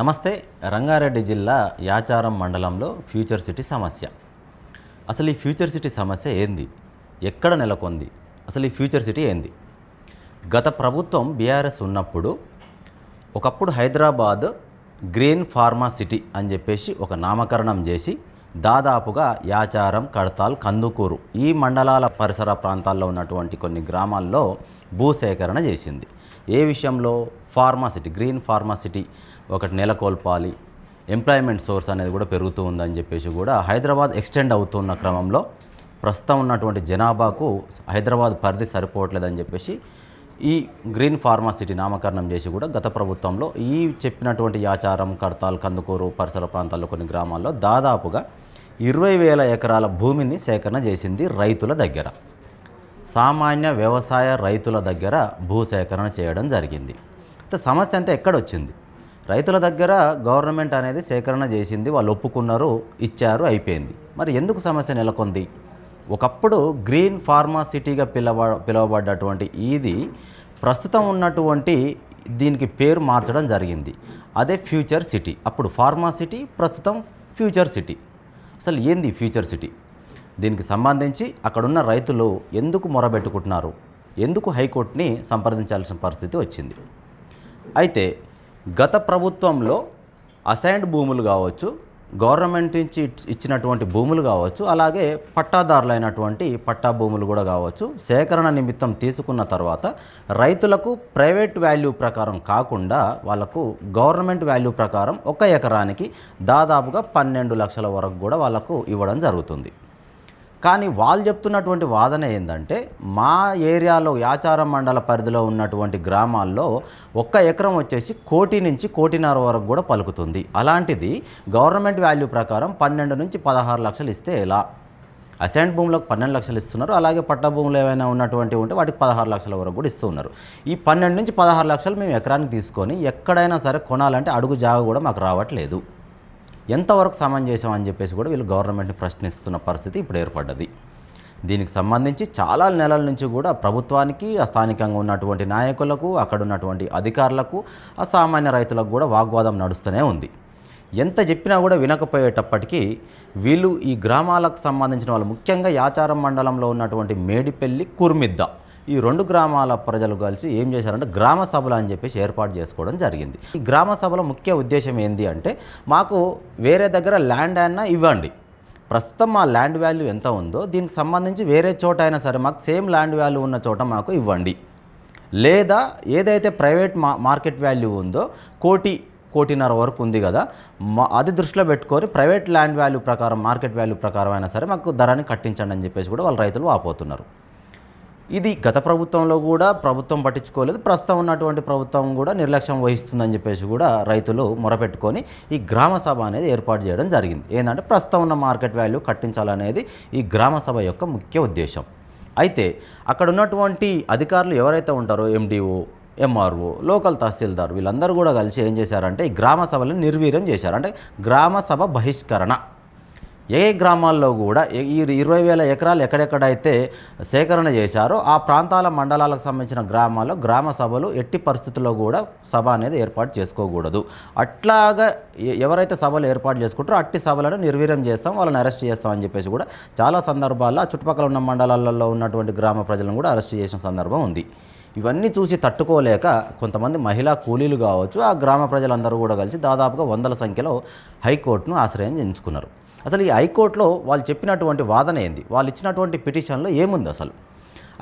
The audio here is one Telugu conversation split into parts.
నమస్తే. రంగారెడ్డి జిల్లా యాచారం మండలంలో ఫ్యూచర్ సిటీ సమస్య. అసలు ఈ ఫ్యూచర్ సిటీ సమస్య ఏంది? ఎక్కడ నెలకొంది? అసలు ఈ ఫ్యూచర్ సిటీ ఏంది? గత ప్రభుత్వం బీఆర్ఎస్ ఉన్నప్పుడు ఒకప్పుడు హైదరాబాద్ గ్రీన్ ఫార్మా సిటీ అని చెప్పేసి ఒక నామకరణం చేసి దాదాపుగా యాచారం, కడతాల్, కందుకూరు ఈ మండలాల పరిసర ప్రాంతాల్లో ఉన్నటువంటి కొన్ని గ్రామాల్లో భూసేకరణ చేసింది. ఏ విషయంలో? ఫార్మాసిటీ, గ్రీన్ ఫార్మాసిటీ ఒకటి నెలకొల్పాలి, ఎంప్లాయ్మెంట్ సోర్స్ అనేది కూడా పెరుగుతూ ఉందని చెప్పేసి కూడా హైదరాబాద్ ఎక్స్టెండ్ అవుతున్న క్రమంలో ప్రస్తుతం ఉన్నటువంటి జనాభాకు హైదరాబాద్ పరిధి సరిపోవట్లేదని చెప్పేసి ఈ గ్రీన్ ఫార్మాసిటీ నామకరణం చేసి కూడా గత ప్రభుత్వంలో ఈ చెప్పినటువంటి యాచారం, కడతాల్, కందుకూరు పరిసర ప్రాంతాల్లో కొన్ని గ్రామాల్లో దాదాపుగా 20,000 ఎకరాల భూమిని సేకరణ చేసింది రైతుల దగ్గర. సామాన్య వ్యవసాయ రైతుల దగ్గర భూసేకరణ చేయడం జరిగింది. సమస్య అంతా ఎక్కడొచ్చింది? రైతుల దగ్గర గవర్నమెంట్ అనేది సేకరణ చేసింది, వాళ్ళు ఒప్పుకున్నారు, ఇచ్చారు, అయిపోయింది. మరి ఎందుకు సమస్య నెలకొంది? ఒకప్పుడు గ్రీన్ ఫార్మాసిటీగా పిలువబడ్డటువంటి ఇది ప్రస్తుతం ఉన్నటువంటి దీనికి పేరు మార్చడం జరిగింది. అదే ఫ్యూచర్ సిటీ. అప్పుడు ఫార్మాసిటీ, ప్రస్తుతం ఫ్యూచర్ సిటీ. అసలు ఏంది ఫ్యూచర్ సిటీ? దీనికి సంబంధించి అక్కడున్న రైతులు ఎందుకు మొరబెట్టుకుంటున్నారు? ఎందుకు హైకోర్టుని సంప్రదించాల్సిన పరిస్థితి వచ్చింది? అయితే గత ప్రభుత్వంలో అసైన్డ్ భూములు కావచ్చు, గవర్నమెంట్ నుంచి ఇచ్చినటువంటి భూములు కావచ్చు, అలాగే పట్టాదారులైనటువంటి పట్టా భూములు కూడా కావచ్చు, సేకరణ నిమిత్తం తీసుకున్న తర్వాత రైతులకు ప్రైవేట్ వాల్యూ ప్రకారం కాకుండా వాళ్ళకు గవర్నమెంట్ వాల్యూ ప్రకారం 1 ఎకరానికి దాదాపుగా 12 లక్షల వరకు కూడా వాళ్ళకు ఇవ్వడం జరుగుతుంది. కానీ వాళ్ళు చెప్తున్నటువంటి వాదన ఏంటంటే, మా ఏరియాలో యాచారం మండల పరిధిలో ఉన్నటువంటి గ్రామాల్లో 1 ఎకరం వచ్చేసి 1 కోటి నుంచి 1.5 కోటి వరకు కూడా పలుకుతుంది. అలాంటిది గవర్నమెంట్ వాల్యూ ప్రకారం 12 నుంచి 16 లక్షలు ఇస్తే ఎలా? అసైన్డ్ భూములకు 12 లక్షలు ఇస్తున్నారు, అలాగే పట్టా భూములు ఏవైనా ఉన్నటువంటి ఉంటే వాటికి 16 లక్షల వరకు కూడా ఇస్తున్నారు. ఈ 12 నుంచి 16 లక్షలు మేము ఎకరానికి తీసుకొని ఎక్కడైనా సరే కొనాలంటే అడుగు జాగా కూడా మాకు రావట్లేదు. ఎంతవరకు సమంజసం అని చెప్పేసి కూడా వీళ్ళు గవర్నమెంట్ని ప్రశ్నిస్తున్న పరిస్థితి ఇప్పుడు ఏర్పడ్డది. దీనికి సంబంధించి చాలా నెలల నుంచి కూడా ప్రభుత్వానికి, స్థానికంగా ఉన్నటువంటి నాయకులకు, అక్కడ ఉన్నటువంటి అధికారులకు, అసామాన్య రైతులకు కూడా వాగ్వాదం నడుస్తూనే ఉంది. ఎంత చెప్పినా కూడా వినకపోయేటప్పటికీ వీళ్ళు ఈ గ్రామాలకు సంబంధించిన వాళ్ళు, ముఖ్యంగా యాచారం మండలంలో ఉన్నటువంటి మేడిపల్లి, కుర్మిద్ద ఈ 2 గ్రామాల ప్రజలు కలిసి ఏం చేశారంటే గ్రామ సభలు అని చెప్పేసి ఏర్పాటు చేసుకోవడం జరిగింది. ఈ గ్రామ సభల ముఖ్య ఉద్దేశం ఏంటి అంటే, మాకు వేరే దగ్గర ల్యాండ్ అయినా ఇవ్వండి, ప్రస్తుతం మా ల్యాండ్ వాల్యూ ఎంత ఉందో దీనికి సంబంధించి వేరే చోట అయినా సరే మాకు సేమ్ ల్యాండ్ వాల్యూ ఉన్న చోట మాకు ఇవ్వండి, లేదా ఏదైతే ప్రైవేట్ మార్కెట్ వాల్యూ ఉందో 1 కోటి, 1.5 కోటి వరకు ఉంది కదా, అది దృష్టిలో పెట్టుకొని ప్రైవేట్ ల్యాండ్ వాల్యూ ప్రకారం, మార్కెట్ వాల్యూ ప్రకారం అయినా సరే మాకు ధరని కట్టించండి అని చెప్పేసి కూడా వాళ్ళు రైతులు వాపోతున్నారు. ఇది గత ప్రభుత్వంలో కూడా ప్రభుత్వం పట్టించుకోలేదు, ప్రస్తుతం ఉన్నటువంటి ప్రభుత్వం కూడా నిర్లక్ష్యం వహిస్తుందని చెప్పేసి కూడా రైతులు మొరపెట్టుకొని ఈ గ్రామ సభ అనేది ఏర్పాటు చేయడం జరిగింది. ఏంటంటే ప్రస్తుతం ఉన్న మార్కెట్ వాల్యూ కట్టించాలనేది ఈ గ్రామ సభ యొక్క ముఖ్య ఉద్దేశం. అయితే అక్కడ ఉన్నటువంటి అధికారులు ఎవరైతే ఉంటారో, ఎండిఓ, ఎంఆర్ఓ, లోకల్ తహసీల్దార్, వీళ్ళందరూ కూడా కలిసి ఏం చేశారంటే ఈ గ్రామ సభలను నిర్వీర్యం చేశారు. అంటే గ్రామ సభ బహిష్కరణ. ఏ గ్రామాల్లో కూడా ఈ 20,000 ఎకరాలు ఎక్కడెక్కడైతే సేకరణ చేశారో ఆ ప్రాంతాల, మండలాలకు సంబంధించిన గ్రామాల్లో గ్రామ సభలు ఎట్టి పరిస్థితుల్లో కూడా సభ అనేది ఏర్పాటు చేసుకోకూడదు. అట్లాగా ఎవరైతే సభలు ఏర్పాటు చేసుకుంటారో అట్టి సభలను నిర్వీర్యం చేస్తాం, వాళ్ళని అరెస్ట్ చేస్తాం అని చెప్పేసి కూడా చాలా సందర్భాల్లో చుట్టుపక్కల ఉన్న మండలాలలో ఉన్నటువంటి గ్రామ ప్రజలను కూడా అరెస్ట్ చేసిన సందర్భం ఉంది. ఇవన్నీ చూసి తట్టుకోలేక కొంతమంది మహిళా కూలీలు కావచ్చు, ఆ గ్రామ ప్రజలందరూ కూడా కలిసి దాదాపుగా 100ల సంఖ్యలో హైకోర్టును ఆశ్రయించుకున్నారు. అసలు ఈ హైకోర్టులో వాళ్ళు చెప్పినటువంటి వాదన ఏంది? వాళ్ళు ఇచ్చినటువంటి పిటిషన్లో ఏముంది అసలు?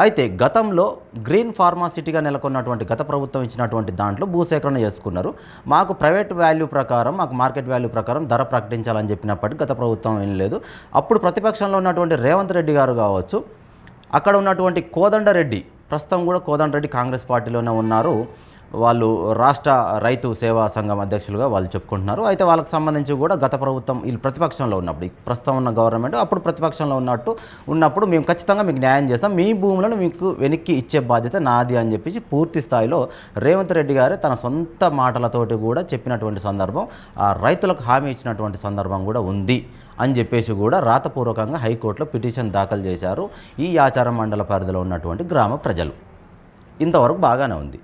అయితే గతంలో గ్రీన్ ఫార్మాసిటీగా నెలకొన్నటువంటి గత ప్రభుత్వం ఇచ్చినటువంటి దాంట్లో భూసేకరణ చేసుకున్నారు. మాకు ప్రైవేట్ వాల్యూ ప్రకారం, మాకు మార్కెట్ వాల్యూ ప్రకారం ధర ప్రకటించాలని చెప్పినప్పటికీ గత ప్రభుత్వం ఏం లేదు. అప్పుడు ప్రతిపక్షంలో ఉన్నటువంటి రేవంత్ రెడ్డి గారు కావచ్చు, అక్కడ ఉన్నటువంటి కోదండరెడ్డి, ప్రస్తుతం కూడా కోదండరెడ్డి కాంగ్రెస్ పార్టీలోనే ఉన్నారు, వాళ్ళు రాష్ట్ర రైతు సేవా సంఘం అధ్యక్షులుగా వాళ్ళు చెప్పుకుంటున్నారు. అయితే వాళ్ళకి సంబంధించి కూడా గత ప్రభుత్వం వీళ్ళు ప్రతిపక్షంలో ఉన్నప్పుడు, ప్రస్తుతం ఉన్న గవర్నమెంట్ అప్పుడు ప్రతిపక్షంలో ఉన్నప్పుడు మేము ఖచ్చితంగా మీకు న్యాయం చేస్తాం, మీ భూములను మీకు వెనక్కి ఇచ్చే బాధ్యత నాది అని చెప్పేసి పూర్తి స్థాయిలో రేవంత్ రెడ్డి గారే తన సొంత మాటలతోటి కూడా చెప్పినటువంటి సందర్భం, ఆ రైతులకు హామీ ఇచ్చినటువంటి సందర్భం కూడా ఉంది అని చెప్పేసి కూడా రాతపూర్వకంగా హైకోర్టులో పిటిషన్ దాఖలు చేశారు ఈ యాచారం మండల పరిధిలో ఉన్నటువంటి గ్రామ ప్రజలు. ఇంతవరకు బాగానే ఉంది.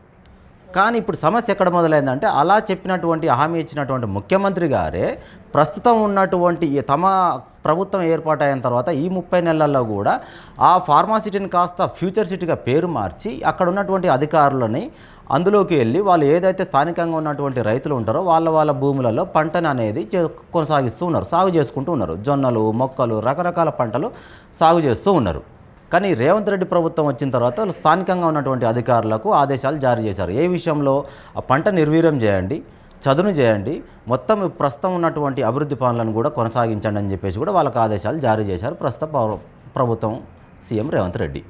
కానీ ఇప్పుడు సమస్య ఎక్కడ మొదలైందంటే అలా చెప్పినటువంటి హామీ ఇచ్చినటువంటి ముఖ్యమంత్రి గారే ప్రస్తుతం ఉన్నటువంటి తమ ప్రభుత్వం ఏర్పాటైన తర్వాత ఈ 30 నెలల్లో కూడా ఆ ఫార్మాసిటీని కాస్త ఫ్యూచర్ సిటీగా పేరు మార్చి అక్కడ ఉన్నటువంటి అధికారులని అందులోకి వెళ్ళి వాళ్ళు ఏదైతే స్థానికంగా ఉన్నటువంటి రైతులు ఉంటారో వాళ్ళ భూములలో పంటను అనేది కొనసాగిస్తూ ఉన్నారు, సాగు చేసుకుంటూ ఉన్నారు. జొన్నలు, మొక్కలు, రకరకాల పంటలు సాగు చేస్తూ ఉన్నారు. కానీ రేవంత్ రెడ్డి ప్రభుత్వం వచ్చిన తర్వాత స్థానికంగా ఉన్నటువంటి అధికారులకు ఆదేశాలు జారీ చేశారు. ఏ విషయంలో ఆ పంట నిర్వీర్యం చేయండి, చదును చేయండి, మొత్తం ప్రస్తుతం ఉన్నటువంటి అభివృద్ధి పనులను కూడా కొనసాగించండి అని చెప్పేసి కూడా వాళ్ళకు ఆదేశాలు జారీ చేశారు ప్రస్తుత ప్రభుత్వం, సీఎం రేవంత్ రెడ్డి.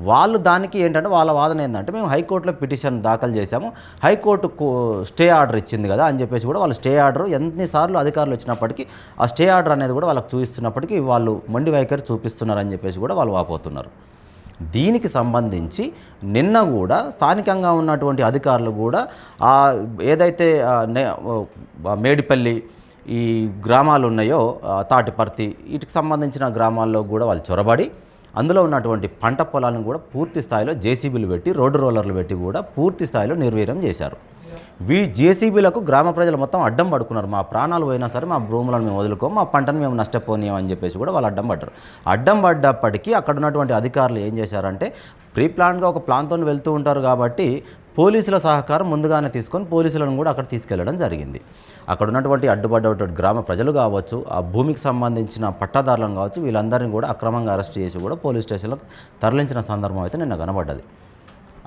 వాళ్ళు దానికి ఏంటంటే వాళ్ళ వాదన ఏంటంటే మేము హైకోర్టులో పిటిషన్ దాఖలు చేశాము, హైకోర్టు స్టే ఆర్డర్ ఇచ్చింది కదా అని చెప్పేసి కూడా వాళ్ళు స్టే ఆర్డర్ ఎన్నిసార్లు అధికారులు వచ్చినప్పటికీ ఆ స్టే ఆర్డర్ అనేది కూడా వాళ్ళకి చూపిస్తున్నప్పటికీ వాళ్ళు మొండి వైఖరి చూపిస్తున్నారని చెప్పేసి కూడా వాళ్ళు వాపోతున్నారు. దీనికి సంబంధించి నిన్న కూడా స్థానికంగా ఉన్నటువంటి అధికారులు కూడా ఏదైతే మేడిపల్లి ఈ గ్రామాలు ఉన్నాయో తాటిపర్తి వీటికి సంబంధించిన గ్రామాల్లో కూడా వాళ్ళు చొరబడి అందులో ఉన్నటువంటి పంట పొలాలను కూడా పూర్తి స్థాయిలో జేసీబీలు పెట్టి రోడ్డు రోలర్లు పెట్టి కూడా పూర్తి స్థాయిలో నిర్వీర్యం చేశారు. జేసీబీలకు గ్రామ ప్రజలు మొత్తం అడ్డం పడుకున్నారు. మా ప్రాణాలు పోయినా సరే మా భూములను మేము వదులుకోం, మా పంటను మేము నష్టపోనీయం అని చెప్పేసి కూడా వాళ్ళు అడ్డం పడ్డారు. అడ్డం పడ్డప్పటికీ అక్కడ ఉన్నటువంటి అధికారులు ఏం చేశారంటే ప్రీ ప్లాన్గా ఒక ప్లాన్తో వెళ్తూ ఉంటారు కాబట్టి పోలీసుల సహకారం ముందుగానే తీసుకొని పోలీసులను కూడా అక్కడ తీసుకెళ్లడం జరిగింది. అక్కడ ఉన్నటువంటి అడ్డుపడ్డటువంటి గ్రామ ప్రజలు కావచ్చు, ఆ భూమికి సంబంధించిన పట్టాదారులను కావచ్చు, వీళ్ళందరినీ కూడా అక్రమంగా అరెస్ట్ చేసి కూడా పోలీస్ స్టేషన్లకు తరలించిన సందర్భం అయితే నిన్న కనబడ్డది.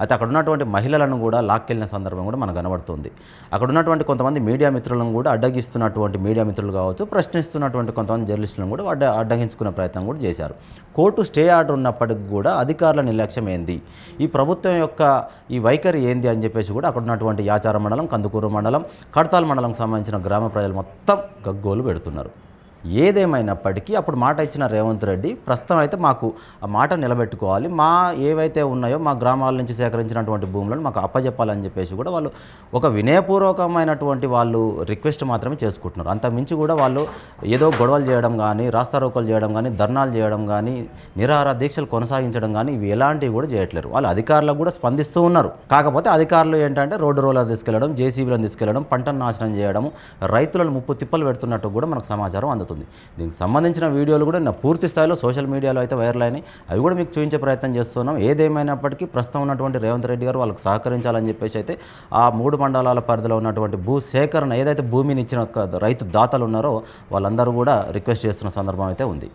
అయితే అక్కడ ఉన్నటువంటి మహిళలను కూడా లాక్కెళ్ళిన సందర్భం కూడా మనకు కనబడుతుంది. అక్కడ ఉన్నటువంటి కొంతమంది మీడియా మిత్రులను కూడా అడ్డగిస్తున్నటువంటి మీడియా మిత్రులు కావచ్చు, ప్రశ్నిస్తున్నటువంటి కొంతమంది జర్నలిస్టులను కూడా అడ్డగించుకునే ప్రయత్నం కూడా చేశారు. కోర్టు స్టే ఆర్డర్ ఉన్నప్పటికీ కూడా అధికారుల నిర్లక్ష్యం ఏంది, ఈ ప్రభుత్వం యొక్క ఈ వైఖరి ఏంది అని చెప్పేసి కూడా అక్కడ ఉన్నటువంటి యాచారం మండలం, కందుకూరు మండలం, కడతాల్ మండలంకి సంబంధించిన గ్రామ ప్రజలు మొత్తం గగ్గోలు పెడుతున్నారు. ఏదేమైనప్పటికీ అప్పుడు మాట ఇచ్చిన రేవంత్ రెడ్డి ప్రస్తుతం అయితే మాకు ఆ మాట నిలబెట్టుకోవాలి, మా ఏవైతే ఉన్నాయో మా గ్రామాల నుంచి సేకరించినటువంటి భూములను మాకు అప్పజెప్పాలని చెప్పేసి కూడా వాళ్ళు ఒక వినయపూర్వకమైనటువంటి వాళ్ళు రిక్వెస్ట్ మాత్రమే చేసుకుంటున్నారు. అంతకుమించి కూడా వాళ్ళు ఏదో గొడవలు చేయడం కానీ, రాస్తారోకలు చేయడం కానీ, ధర్నాలు చేయడం కానీ, నిరాహార దీక్షలు కొనసాగించడం కానీ ఇవి ఎలాంటివి కూడా చేయట్లేరు. వాళ్ళు అధికారులకు కూడా స్పందిస్తూ ఉన్నారు. కాకపోతే అధికారులు ఏంటంటే రోడ్డు రోలర్ తీసుకెళ్లడం, జేసీబీలను తీసుకెళ్లడం, పంటను నాశనం చేయడం, రైతులను ముప్పు తిప్పలు పెడుతున్నట్టు కూడా మనకు సమాచారం అందుతుంది. దీనికి సంబంధించిన వీడియోలు కూడా పూర్తి స్థాయిలో సోషల్ మీడియాలో అయితే వైరల్ అయినాయి. అవి కూడా మీకు చూపించే ప్రయత్నం చేస్తున్నాం. ఏదేమైనప్పటికీ ప్రస్తుతం ఉన్నటువంటి రేవంత్ రెడ్డి గారు వాళ్ళకి సహకరించాలని చెప్పేసి అయితే ఆ 3 మండలాల పరిధిలో ఉన్నటువంటి భూ సేకరణ ఏదైతే భూమిని ఇచ్చిన రైతు దాతలు ఉన్నారో వాళ్ళందరూ కూడా రిక్వెస్ట్ చేస్తున్న సందర్భం అయితే ఉంది.